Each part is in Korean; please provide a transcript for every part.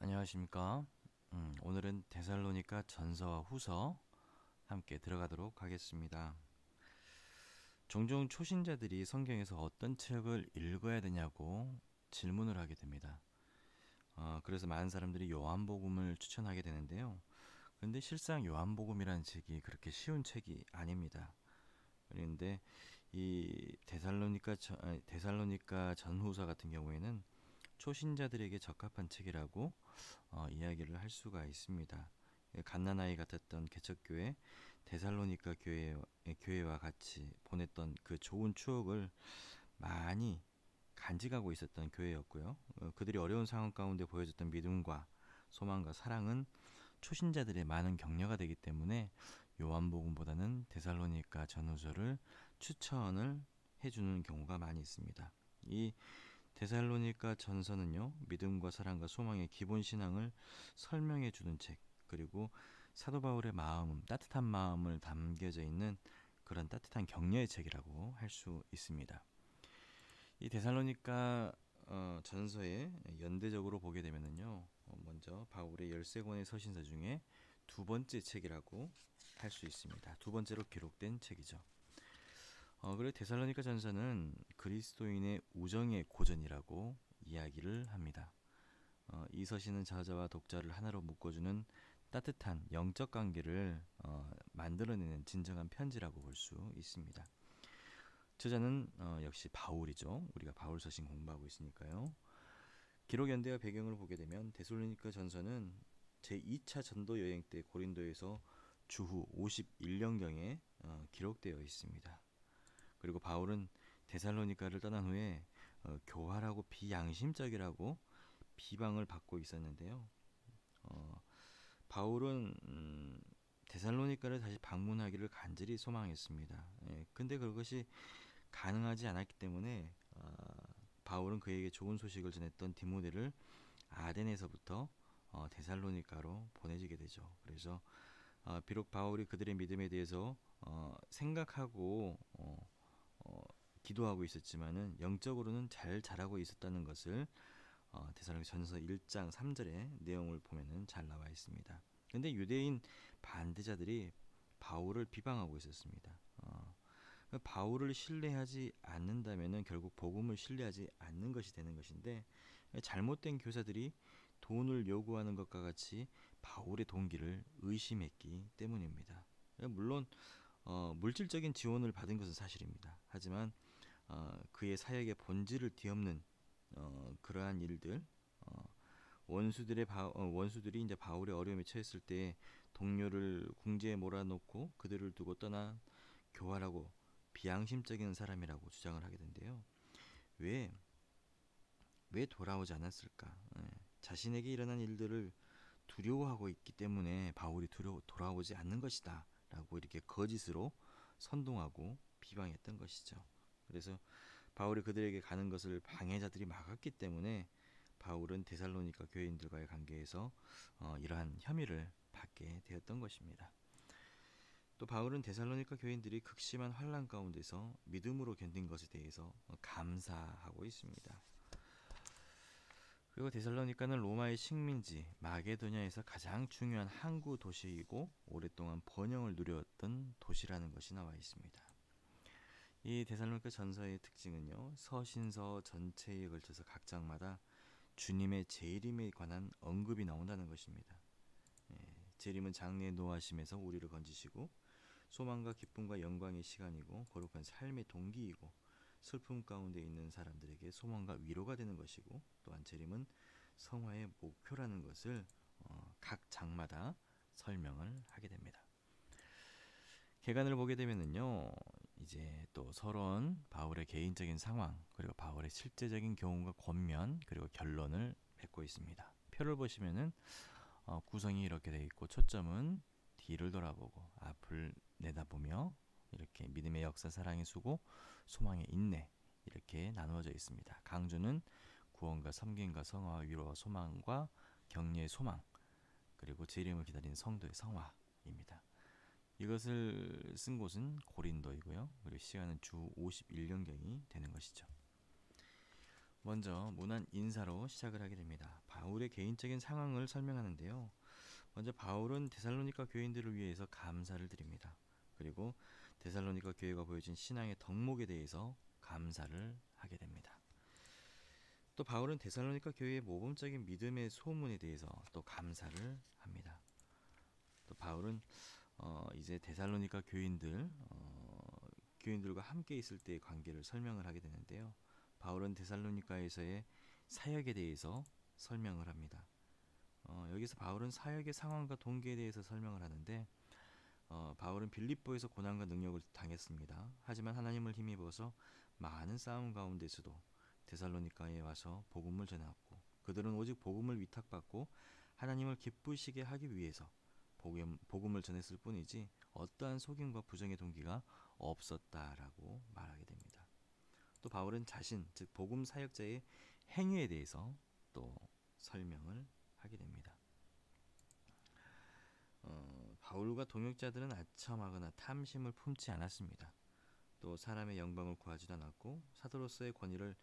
안녕하십니까. 오늘은 데살로니가 전서와 후서 함께 들어가도록 하겠습니다. 종종 초신자들이 성경에서 어떤 책을 읽어야 되냐고 질문을 하게 됩니다. 그래서 많은 사람들이 요한복음을 추천하게 되는데요. 그런데 실상 요한복음이라는 책이 그렇게 쉬운 책이 아닙니다. 그런데 이 데살로니가 전후서 같은 경우에는 초신자들에게 적합한 책이라고 이야기를 할 수가 있습니다. 갓난아이 같았던 개척교회 데살로니가 교회와 같이 보냈던 그 좋은 추억을 많이 간직하고 있었던 교회였고요. 그들이 어려운 상황 가운데 보여줬던 믿음과 소망과 사랑은 초신자들의 많은 격려가 되기 때문에 요한복음보다는 데살로니가 전후서를 추천을 해주는 경우가 많이 있습니다. 이 데살로니가 전서는요, 믿음과 사랑과 소망의 기본 신앙을 설명해 주는 책, 그리고 사도 바울의 마음, 따뜻한 마음을 담겨져 있는 그런 따뜻한 격려의 책이라고 할 수 있습니다. 이 데살로니가 전서에 연대적으로 보게 되면은요, 먼저 바울의 13권의 서신서 중에 두 번째 책이라고 할 수 있습니다. 두 번째로 기록된 책이죠. 그리고 데살로니가 전서는 그리스도인의 우정의 고전이라고 이야기를 합니다. 이 서신은 저자와 독자를 하나로 묶어주는 따뜻한 영적 관계를 만들어내는 진정한 편지라고 볼 수 있습니다. 저자는 역시 바울이죠. 우리가 바울 서신 공부하고 있으니까요. 기록 연대와 배경을 보게 되면 데살로니가 전서는 제2차 전도 여행 때 고린도에서 주후 51년경에 기록되어 있습니다. 그리고 바울은 데살로니가를 떠난 후에 교활하고 비양심적이라고 비방을 받고 있었는데요. 바울은 데살로니가를 다시 방문하기를 간절히 소망했습니다. 근데 그것이 가능하지 않았기 때문에 바울은 그에게 좋은 소식을 전했던 디모데를 아덴에서부터 데살로니가로 보내지게 되죠. 그래서 비록 바울이 그들의 믿음에 대해서 생각하고 기도하고 있었지만은 영적으로는 잘 자라고 있었다는 것을 데살로니가 전서 1장 3절의 내용을 보면은 잘 나와 있습니다. 근데 유대인 반대자들이 바울을 비방하고 있었습니다. 바울을 신뢰하지 않는다면은 결국 복음을 신뢰하지 않는 것이 되는 것인데, 잘못된 교사들이 돈을 요구하는 것과 같이 바울의 동기를 의심했기 때문입니다. 물론 물질적인 지원을 받은 것은 사실입니다. 하지만 그의 사역의 본질을 뒤엎는 그러한 일들, 원수들이 이제 바울의 어려움에 처했을 때 동료를 궁지에 몰아놓고 그들을 두고 떠난 교활하고 비양심적인 사람이라고 주장을 하게 된대요. 왜, 왜 돌아오지 않았을까? 자신에게 일어난 일들을 두려워하고 있기 때문에 바울이 돌아오지 않는 것이다 라고 이렇게 거짓으로 선동하고 비방했던 것이죠. 그래서 바울이 그들에게 가는 것을 방해자들이 막았기 때문에 바울은 데살로니가 교인들과의 관계에서 이러한 혐의를 받게 되었던 것입니다. 또 바울은 데살로니가 교인들이 극심한 환난 가운데서 믿음으로 견딘 것에 대해서 감사하고 있습니다. 그리고 데살로니가는 로마의 식민지 마게도냐에서 가장 중요한 항구 도시이고 오랫동안 번영을 누렸던 도시라는 것이 나와 있습니다. 이 데살로니가 전서의 특징은요, 서신서 전체에 걸쳐서 각 장마다 주님의 재림에 관한 언급이 나온다는 것입니다. 재림은 장래의 노하심에서 우리를 건지시고 소망과 기쁨과 영광의 시간이고 거룩한 삶의 동기이고 슬픔 가운데 있는 사람들에게 소망과 위로가 되는 것이고, 또한 재림은 성화의 목표라는 것을 각 장마다 설명을 하게 됩니다. 개간을 보게 되면은요, 이제 또 서론, 바울의 개인적인 상황, 그리고 바울의 실제적인 경험과 권면, 그리고 결론을 맺고 있습니다. 표를 보시면은 구성이 이렇게 되어 있고, 초점은 뒤를 돌아보고 앞을 내다보며 이렇게 믿음의 역사, 사랑의 수고, 소망의 인내 이렇게 나누어져 있습니다. 강조는 구원과 섬김과 성화와 위로와 소망과 격려의 소망, 그리고 재림을 기다리는 성도의 성화입니다. 이것을 쓴 곳은 고린도이고요. 그리고 시간은 주 51년경이 되는 것이죠. 먼저 문안 인사로 시작을 하게 됩니다. 바울의 개인적인 상황을 설명하는데요. 먼저 바울은 데살로니가 교인들을 위해서 감사를 드립니다. 그리고 데살로니가 교회가 보여준 신앙의 덕목에 대해서 감사를 하게 됩니다. 또 바울은 데살로니가 교회의 모범적인 믿음의 소문에 대해서 또 감사를 합니다. 또 바울은 이제 데살로니가 교인들과 함께 있을 때의 관계를 설명을 하게 되는데요. 바울은 데살로니가에서의 사역에 대해서 설명을 합니다. 여기서 바울은 사역의 상황과 동기에 대해서 설명을 하는데 바울은 빌립보에서 고난과 능력을 당했습니다. 하지만 하나님을 힘입어서 많은 싸움 가운데서도 데살로니가에 와서 복음을 전하였고 그들은 오직 복음을 위탁받고 하나님을 기쁘시게 하기 위해서 복음을 전했을 뿐이지 어떠한 속임과 부정의 동기가 없었다라고 말하게 됩니다. 또 바울은 자신, 즉 복음 사역자의 행위에 대해서 또 설명을 하게 됩니다. 바울과 동역자들은 아첨하거나 탐심을 품지 않았습니다. 또 사람의 영광을 구하지도 않았고 사도로서의 권위를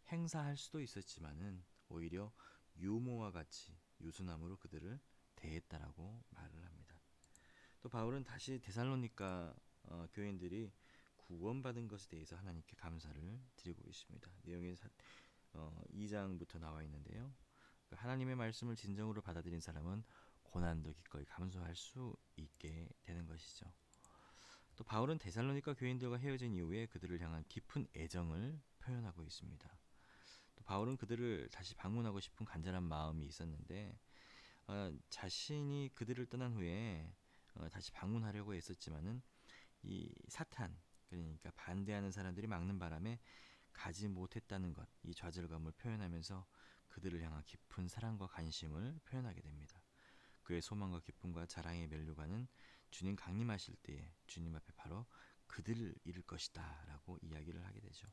행사할 수도 있었지만은 오히려 유모와 같이 유순함으로 그들을 대했다라고 말을 합니다. 또 바울은 다시 데살로니가 교인들이 구원받은 것에 대해서 하나님께 감사를 드리고 있습니다. 내용이 2장부터 나와 있는데요. 하나님의 말씀을 진정으로 받아들인 사람은 고난도 기꺼이 감수할 수 있게 되는 것이죠. 또 바울은 데살로니가 교인들과 헤어진 이후에 그들을 향한 깊은 애정을 표현하고 있습니다. 또 바울은 그들을 다시 방문하고 싶은 간절한 마음이 있었는데 자신이 그들을 떠난 후에 다시 방문하려고 했었지만은 이 사탄, 그러니까 반대하는 사람들이 막는 바람에 가지 못했다는 것, 이 좌절감을 표현하면서 그들을 향한 깊은 사랑과 관심을 표현하게 됩니다. 그의 소망과 기쁨과 자랑의 면류관은 주님 강림하실 때에 주님 앞에 바로 그들을 잃을 것이다 라고 이야기를 하게 되죠.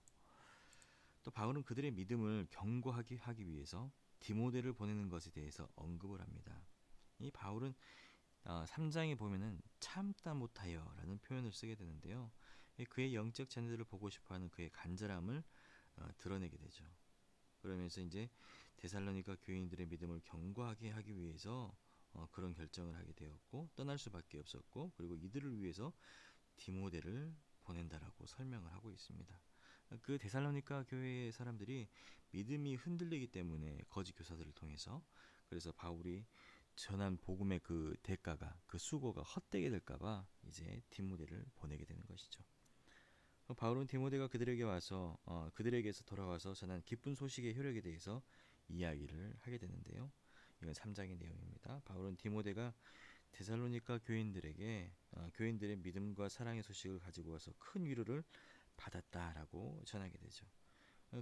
또 바울은 그들의 믿음을 견고하게 하기 위해서 디모데를 보내는 것에 대해서 언급을 합니다. 이 바울은 3장에 보면은 참다 못하여 라는 표현을 쓰게 되는데요. 그의 영적 자녀들을 보고 싶어하는 그의 간절함을 드러내게 되죠. 그러면서 이제 데살로니가 교인들의 믿음을 견고하게 하기 위해서 그런 결정을 하게 되었고 떠날 수밖에 없었고 그리고 이들을 위해서 디모데를 보낸다라고 설명을 하고 있습니다. 그 데살로니가 교회의 사람들이 믿음이 흔들리기 때문에 거짓 교사들을 통해서 그래서 바울이 전한 복음의 그 대가가 그 수고가 헛되게 될까봐 이제 디모데를 보내게 되는 것이죠. 바울은 디모데가 그들에게서 돌아와서 전한 기쁜 소식의 효력에 대해서 이야기를 하게 되는데요. 이건 3장의 내용입니다. 바울은 디모데가 데살로니가 교인들의 믿음과 사랑의 소식을 가지고 와서 큰 위로를 받았다라고 전하게 되죠.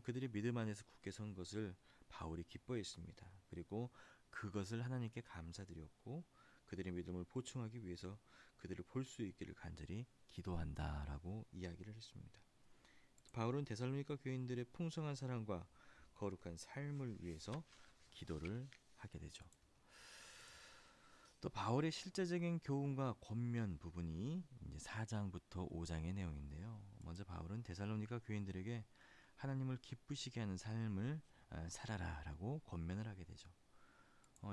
그들이 믿음 안에서 굳게 선 것을 바울이 기뻐했습니다. 그리고 그것을 하나님께 감사드렸고 그들의 믿음을 보충하기 위해서 그들을 볼 수 있기를 간절히 기도한다라고 이야기를 했습니다. 바울은 데살로니가 교인들의 풍성한 사랑과 거룩한 삶을 위해서 기도를 하게 되죠. 또 바울의 실제적인 교훈과 권면 부분이 이제 4장부터 5장의 내용인데요. 먼저 바울은 데살로니가 교인들에게 하나님을 기쁘시게 하는 삶을 살아라라고 권면을 하게 되죠.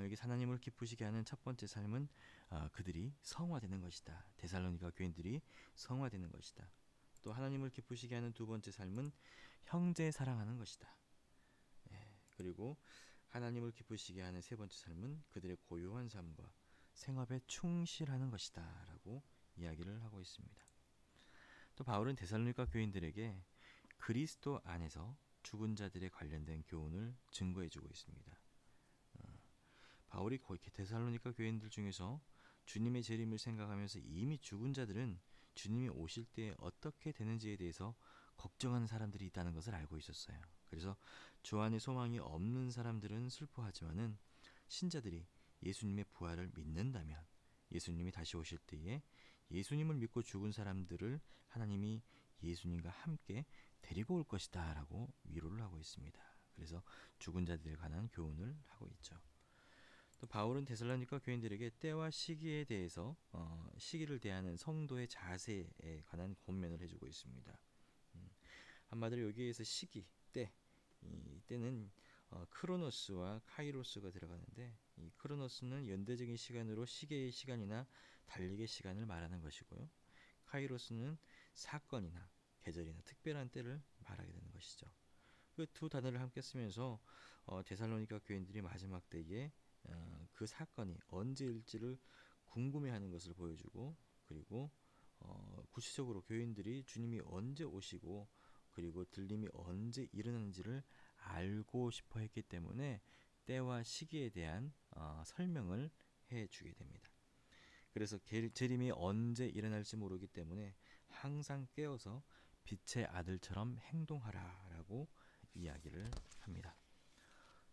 여기 하나님을 기쁘시게 하는 첫 번째 삶은 그들이 성화되는 것이다. 데살로니가 교인들이 성화되는 것이다. 또 하나님을 기쁘시게 하는 두 번째 삶은 형제 사랑하는 것이다. 그리고 하나님을 기쁘시게 하는 세 번째 삶은 그들의 고요한 삶과 생업에 충실하는 것이다 라고 이야기를 하고 있습니다. 또 바울은 데살로니가 교인들에게 그리스도 안에서 죽은 자들에 관련된 교훈을 증거해주고 있습니다. 바울이 데살로니가 교인들 중에서 주님의 재림을 생각하면서 이미 죽은 자들은 주님이 오실 때 어떻게 되는지에 대해서 걱정하는 사람들이 있다는 것을 알고 있었어요. 그래서 주 안에 소망이 없는 사람들은 슬퍼하지만은 신자들이 예수님의 부활을 믿는다면 예수님이 다시 오실 때에 예수님을 믿고 죽은 사람들을 하나님이 예수님과 함께 데리고 올 것이다 라고 위로를 하고 있습니다. 그래서 죽은 자들에 관한 교훈을 하고 있죠. 또 바울은 데살로니가 교인들에게 때와 시기에 대해서 시기를 대하는 성도의 자세에 관한 권면을 해주고 있습니다. 한마디로 여기에서 시기, 때, 이때는 크로노스와 카이로스가 들어가는데, 이 크로노스는 연대적인 시간으로 시계의 시간이나 달력의 시간을 말하는 것이고요. 카이로스는 사건이나 계절이나 특별한 때를 말하게 되는 것이죠. 그 두 단어를 함께 쓰면서 데살로니가 교인들이 마지막 때에 그 사건이 언제일지를 궁금해하는 것을 보여주고, 그리고 구체적으로 교인들이 주님이 언제 오시고 그리고 들림이 언제 일어나는지를 알고 싶어 했기 때문에 때와 시기에 대한 설명을 해주게 됩니다. 그래서 재림이 언제 일어날지 모르기 때문에 항상 깨어서 빛의 아들처럼 행동하라라고 이야기를 합니다.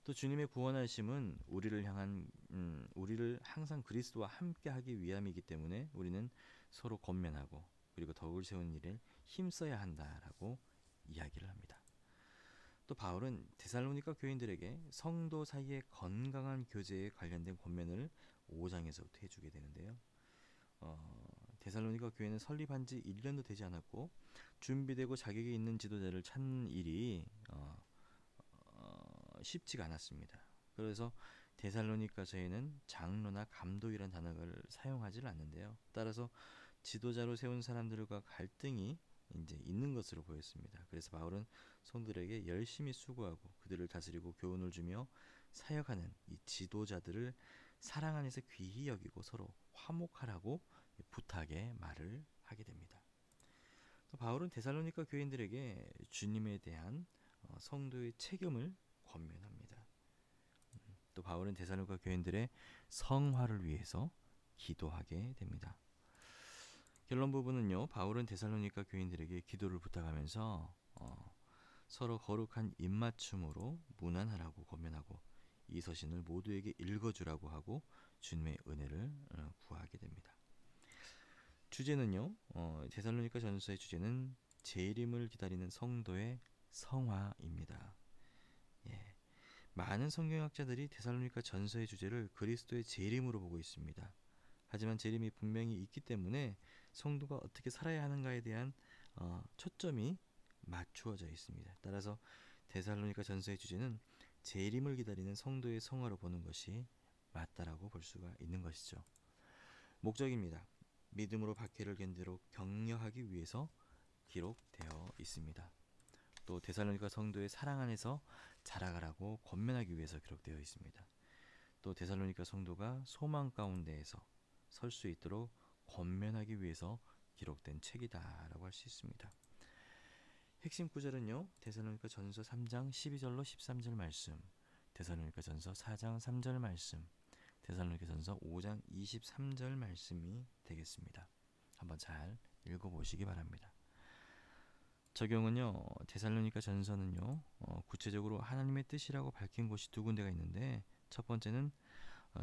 또 주님의 구원하심은 우리를 항상 그리스도와 함께하기 위함이기 때문에 우리는 서로 권면하고 그리고 덕을 세우는 일에 힘써야 한다라고 이야기를 합니다. 또 바울은 데살로니가 교인들에게 성도 사이의 건강한 교제에 관련된 권면을 5장에서부터 해주게 되는데요. 데살로니가 교회는 설립한 지 1년도 되지 않았고 준비되고 자격이 있는 지도자를 찾는 일이 쉽지가 않았습니다. 그래서 데살로니가서에는 장로나 감독이라는 단어를 사용하지 않는데요. 따라서 지도자로 세운 사람들과 갈등이 이제 있는 것으로 보였습니다. 그래서 바울은 성도들에게 열심히 수고하고 그들을 다스리고 교훈을 주며 사역하는 이 지도자들을 사랑 안에서 귀히 여기고 서로 화목하라고 부탁의 말을 하게 됩니다. 또 바울은 데살로니가 교인들에게 주님에 대한 성도의 책임을 권면합니다. 또 바울은 데살로니가 교인들의 성화를 위해서 기도하게 됩니다. 결론 부분은요, 바울은 데살로니가 교인들에게 기도를 부탁하면서 서로 거룩한 입맞춤으로 문안하라고 권면하고 이 서신을 모두에게 읽어주라고 하고 주님의 은혜를 구하게 됩니다. 주제는요, 데살로니가 전서의 주제는 재림을 기다리는 성도의 성화입니다. 예, 많은 성경학자들이 데살로니가 전서의 주제를 그리스도의 재림으로 보고 있습니다. 하지만 재림이 분명히 있기 때문에 성도가 어떻게 살아야 하는가에 대한 초점이 맞추어져 있습니다. 따라서 데살로니가 전서의 주제는 재림을 기다리는 성도의 성화로 보는 것이 맞다라고 볼 수가 있는 것이죠. 목적입니다. 믿음으로 박해를 견디도록 격려하기 위해서 기록되어 있습니다. 또 데살로니가 성도의 사랑 안에서 자라가라고 권면하기 위해서 기록되어 있습니다. 또 데살로니가 성도가 소망 가운데에서 설 수 있도록 권면하기 위해서 기록된 책이다라고 할 수 있습니다. 핵심 구절은요, 데살로니가 전서 3장 12절로 13절 말씀, 데살로니가 전서 4장 3절 말씀, 데살로니가 전서 5장 23절 말씀이 되겠습니다. 한번 잘 읽어보시기 바랍니다. 적용은요, 데살로니가 전서는요, 구체적으로 하나님의 뜻이라고 밝힌 곳이 두 군데가 있는데, 첫 번째는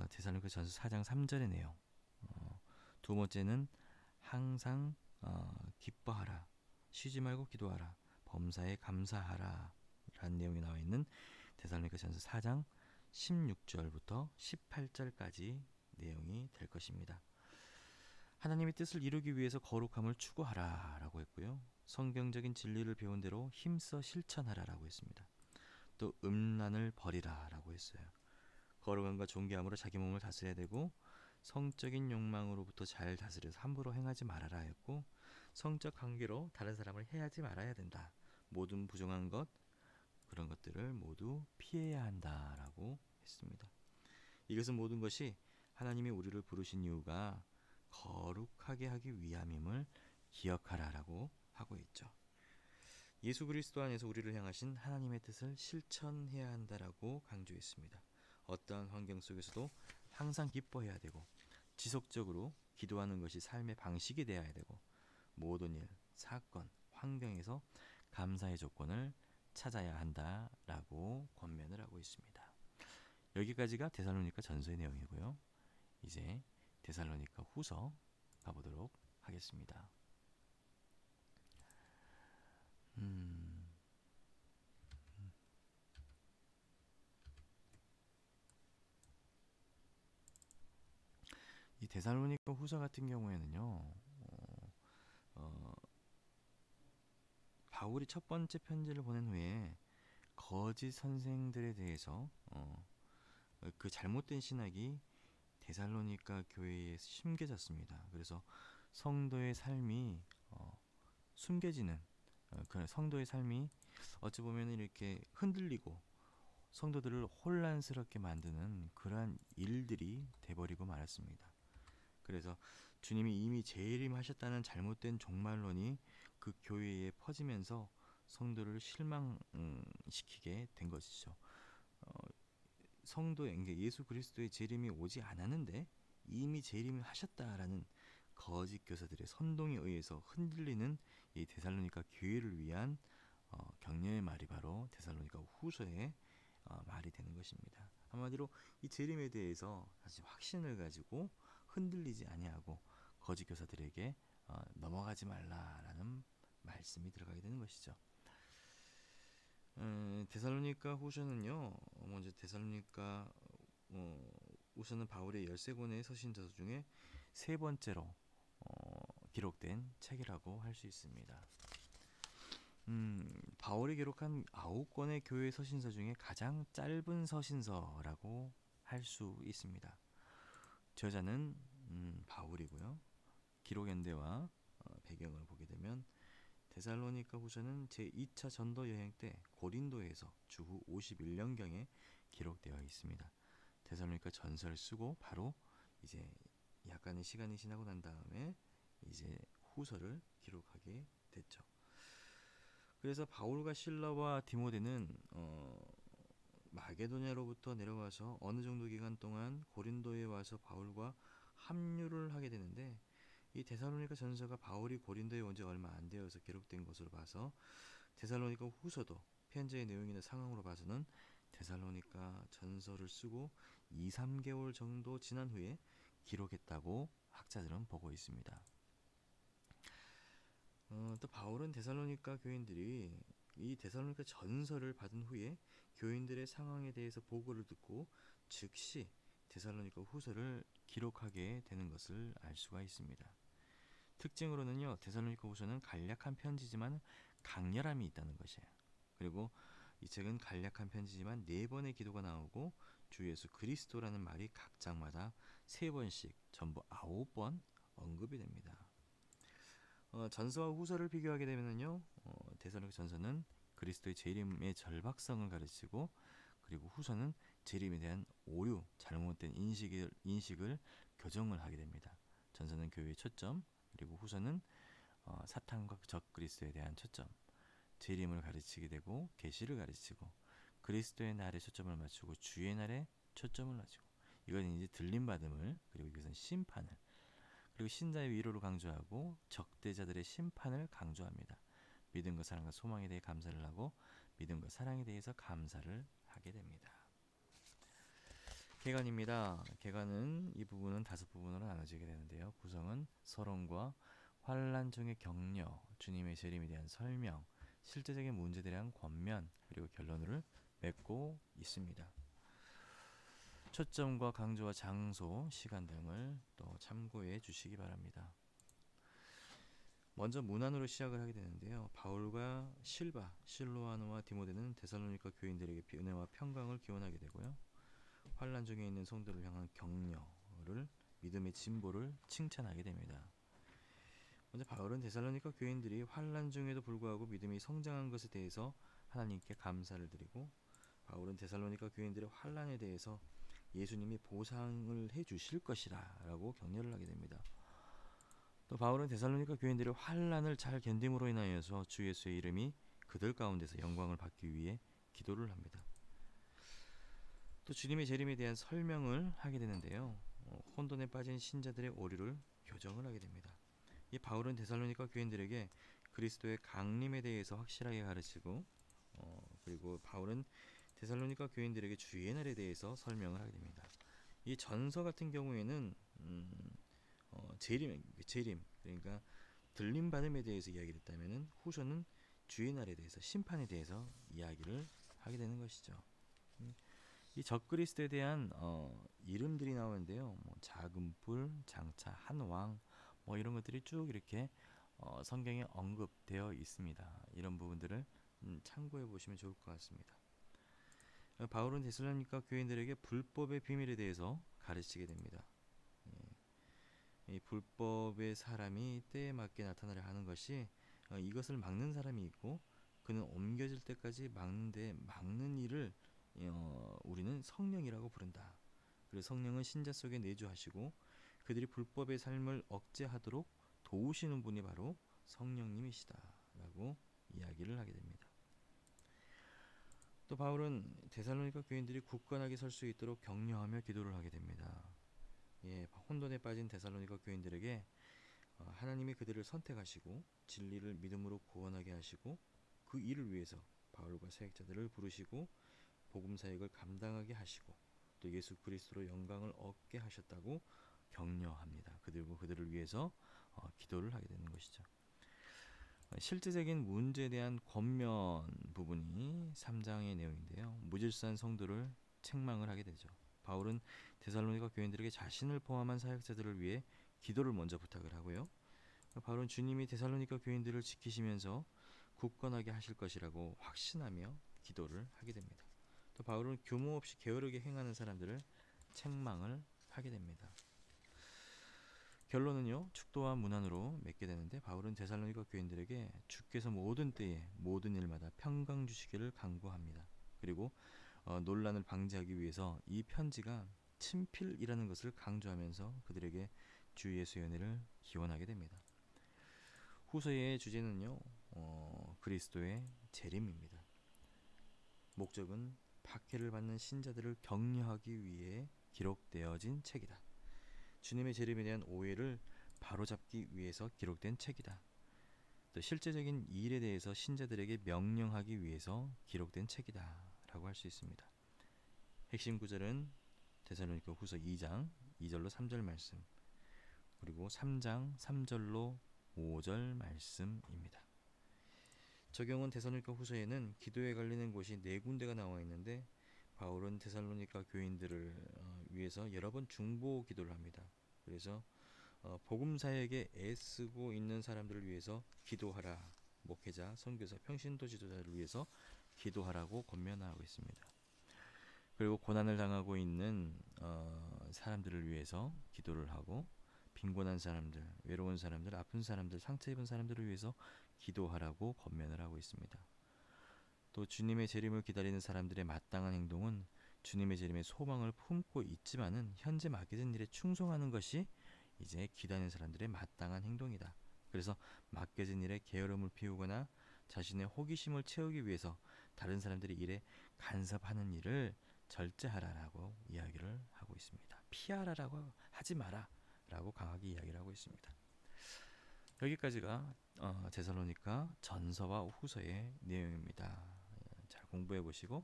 데살로니가 전서 4장 3절의 내용, 두 번째는 항상 기뻐하라, 쉬지 말고 기도하라, 범사에 감사하라 라는 내용이 나와 있는 데살로니가 전서 4장 16절부터 18절까지 내용이 될 것입니다. 하나님의 뜻을 이루기 위해서 거룩함을 추구하라 라고 했고요. 성경적인 진리를 배운 대로 힘써 실천하라 라고 했습니다. 또 음란을 버리라 라고 했어요. 거룩함과 존귀함으로 자기 몸을 다스려야 되고 성적인 욕망으로부터 잘 다스려서 함부로 행하지 말아라 했고, 성적 관계로 다른 사람을 해하지 말아야 된다. 모든 부정한 것, 그런 것들을 모두 피해야 한다라고 했습니다. 이것은 모든 것이 하나님이 우리를 부르신 이유가 거룩하게 하기 위함임을 기억하라라고 하고 있죠. 예수 그리스도 안에서 우리를 향하신 하나님의 뜻을 실천해야 한다라고 강조했습니다. 어떠한 환경 속에서도 항상 기뻐해야 되고 지속적으로 기도하는 것이 삶의 방식이 되어야 되고 모든 일, 사건, 환경에서 감사의 조건을 찾아야 한다라고 권면을 하고 있습니다. 여기까지가 데살로니가 전서의 내용이고요. 이제 데살로니가 후서 가보도록 하겠습니다. 이 데살로니가 후서 같은 경우에는요, 바울이 첫 번째 편지를 보낸 후에 거짓 선생들에 대해서 그 잘못된 신학이 데살로니가 교회에 심겨졌습니다. 그래서 성도의 삶이 숨겨지는 그런 성도의 삶이 어찌 보면 이렇게 흔들리고 성도들을 혼란스럽게 만드는 그러한 일들이 돼버리고 말았습니다. 그래서 주님이 이미 재림하셨다는 잘못된 종말론이 그 교회에 퍼지면서 성도를 실망시키게 된 것이죠. 어, 성도의 예수 그리스도의 재림이 오지 않았는데 이미 재림을 하셨다라는 거짓 교사들의 선동에 의해서 흔들리는 이 데살로니가 교회를 위한 격려의 말이 바로 데살로니가 후서의 말이 되는 것입니다. 한마디로 이 재림에 대해서 사실 확신을 가지고 흔들리지 아니하고 거짓 교사들에게 넘어가지 말라라는 말씀이 들어가게 되는 것이죠. 데살로니가 후서는요, 먼저 데살로니가 우선은 바울의 13권의 서신서 중에 세 번째로 기록된 책이라고 할 수 있습니다. 바울이 기록한 9권의 교회 서신서 중에 가장 짧은 서신서라고 할 수 있습니다. 저자는 바울이고요. 기록 연대와 배경을 보게 되면 데살로니가 후서는 제2차 전도 여행 때 고린도에서 주후 51년경에 기록되어 있습니다. 데살로니가 전서를 쓰고 바로 이제 약간의 시간이 지나고 난 다음에 이제 후서를 기록하게 됐죠. 그래서 바울과 실라와 디모데는 마게도냐로부터 내려와서 어느 정도 기간 동안 고린도에 와서 바울과 합류를 하게 되는데, 이 데살로니가 전서가 바울이 고린도에 온 지 얼마 안 되어서 기록된 것으로 봐서 데살로니가 후서도 편지의 내용이나 상황으로 봐서는 데살로니가 전서를 쓰고 2-3개월 정도 지난 후에 기록했다고 학자들은 보고 있습니다. 또 바울은 데살로니가 교인들이 이 데살로니가 전서를 받은 후에 교인들의 상황에 대해서 보고를 듣고 즉시 데살로니가 후서를 기록하게 되는 것을 알 수가 있습니다. 특징으로는요, 데살로니가 후서는 간략한 편지지만 강렬함이 있다는 것이에요. 그리고 이 책은 간략한 편지지만 4번의 기도가 나오고 주 예수 그리스도라는 말이 각 장마다 3번씩 전부 9번 언급이 됩니다. 전서와 후서를 비교하게 되면요, 데살로니가 전서는 그리스도의 재림의 절박성을 가르치고, 그리고 후서는 재림에 대한 오류, 잘못된 인식을 교정을 하게 됩니다. 전서는 교회의 초점, 그리고 후서는 사탄과 적 그리스도에 대한 초점, 재림을 가르치게 되고 계시를 가르치고 그리스도의 날에 초점을 맞추고 주의 날에 초점을 맞추고, 이건 이제 들림받음을, 그리고 이것은 심판을, 그리고 신자의 위로를 강조하고 적대자들의 심판을 강조합니다. 믿음과 사랑과 소망에 대해 감사를 하고 믿음과 사랑에 대해서 감사를 하게 됩니다. 개관입니다. 개관은 이 부분은 5부분으로 나눠지게 되는데요. 구성은 서론과 환난 중의 격려, 주님의 재림에 대한 설명, 실제적인 문제들에 대한 권면, 그리고 결론을 맺고 있습니다. 초점과 강조와 장소, 시간 등을 또 참고해 주시기 바랍니다. 먼저 문안으로 시작을 하게 되는데요. 바울과 실로아노와 디모데는 데살로니가 교인들에게 은혜와 평강을 기원하게 되고요. 환난 중에 있는 성도를 향한 격려를, 믿음의 진보를 칭찬하게 됩니다. 먼저 바울은 데살로니가 교인들이 환난 중에도 불구하고 믿음이 성장한 것에 대해서 하나님께 감사를 드리고, 바울은 데살로니가 교인들의 환난에 대해서 예수님이 보상을 해주실 것이라 라고 격려를 하게 됩니다. 또 바울은 데살로니가 교인들의 환난을 잘 견딤으로 인하여서 주 예수의 이름이 그들 가운데서 영광을 받기 위해 기도를 합니다. 또 주님의 재림에 대한 설명을 하게 되는데요. 혼돈에 빠진 신자들의 오류를 교정을 하게 됩니다. 이 바울은 데살로니가 교인들에게 그리스도의 강림에 대해서 확실하게 가르치고, 그리고 바울은 데살로니가 교인들에게 주의 날에 대해서 설명을 하게 됩니다. 이 전서 같은 경우에는 재림, 그러니까 들림받음에 대해서 이야기를 했다면, 후서는 주의 날에 대해서, 심판에 대해서 이야기를 하게 되는 것이죠. 이 적그리스도에 대한 이름들이 나오는데요. 작은 뿔, 장차, 한왕, 이런 것들이 쭉 이렇게 성경에 언급되어 있습니다. 이런 부분들을 참고해 보시면 좋을 것 같습니다. 바울은 데살로니가 교인들에게 불법의 비밀에 대해서 가르치게 됩니다. 이 불법의 사람이 때에 맞게 나타나려 하는 것이 이것을 막는 사람이 있고 그는 옮겨질 때까지 막는 일을 우리는 성령이라고 부른다. 그래서 성령은 신자 속에 내주하시고 그들이 불법의 삶을 억제하도록 도우시는 분이 바로 성령님이시다라고 이야기를 하게 됩니다. 또 바울은 데살로니가 교인들이 굳건하게 설 수 있도록 격려하며 기도를 하게 됩니다. 혼돈에 빠진 데살로니가 교인들에게 하나님이 그들을 선택하시고 진리를 믿음으로 구원하게 하시고 그 일을 위해서 바울과 사역자들을 부르시고 복음 사역을 감당하게 하시고 또 예수 그리스도로 영광을 얻게 하셨다고 격려합니다. 그들을 위해서 기도를 하게 되는 것이죠. 실제적인 문제에 대한 권면 부분이 3장의 내용인데요. 무질서한 성도를 책망을 하게 되죠. 바울은 데살로니가 교인들에게 자신을 포함한 사역자들을 위해 기도를 먼저 부탁을 하고요. 바울은 주님이 데살로니가 교인들을 지키시면서 굳건하게 하실 것이라고 확신하며 기도를 하게 됩니다. 또 바울은 규모 없이 게으르게 행하는 사람들을 책망을 하게 됩니다. 결론은요, 축도와 문안으로 맺게 되는데 바울은 데살로니가 교인들에게 주께서 모든 때에 모든 일마다 평강 주시기를 간구합니다. 그리고 논란을 방지하기 위해서 이 편지가 친필이라는 것을 강조하면서 그들에게 주 예수의 은혜를 기원하게 됩니다. 후서의 주제는요, 그리스도의 재림입니다. 목적은 박해를 받는 신자들을 격려하기 위해 기록되어진 책이다. 주님의 재림에 대한 오해를 바로잡기 위해서 기록된 책이다. 또 실제적인 일에 대해서 신자들에게 명령하기 위해서 기록된 책이다 라고 할 수 있습니다. 핵심 구절은 데살로니가 후서 2장 2절로 3절 말씀, 그리고 3장 3절로 5절 말씀입니다. 적용은 데살로니가 후서에는 기도에 관련된 곳이 4군데가 나와 있는데 바울은 데살로니가 교인들을 위해서 여러 번 중보 기도를 합니다. 그래서 복음 사역에 애쓰고 있는 사람들을 위해서 기도하라. 목회자, 선교사, 평신도 지도자를 위해서 기도하라고 권면하고 있습니다. 그리고 고난을 당하고 있는 사람들을 위해서 기도를 하고 빈곤한 사람들, 외로운 사람들, 아픈 사람들, 상처 입은 사람들을 위해서 기도하라고 권면을 하고 있습니다. 또 주님의 재림을 기다리는 사람들의 마땅한 행동은 주님의 재림의 소망을 품고 있지만은 현재 맡겨진 일에 충성하는 것이 이제 기다리는 사람들의 마땅한 행동이다. 그래서 맡겨진 일에 게으름을 피우거나 자신의 호기심을 채우기 위해서 다른 사람들의 일에 간섭하는 일을 절제하라라고 이야기를 하고 있습니다. 피하라라고 하지 마라라고 강하게 이야기를 하고 있습니다. 여기까지가 데살로니가 전서와 후서의 내용입니다. 잘 공부해 보시고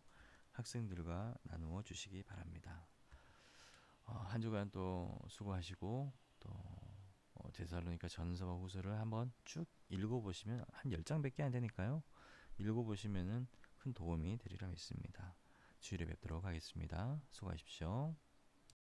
학생들과 나누어 주시기 바랍니다. 한 주간 또 수고하시고 또 데살로니가 전서와 후서를 한번 쭉 읽어보시면 한 10장밖에 안 되니까요. 읽어보시면 큰 도움이 되리라 믿습니다. 주일에 뵙도록 하겠습니다. 수고하십시오.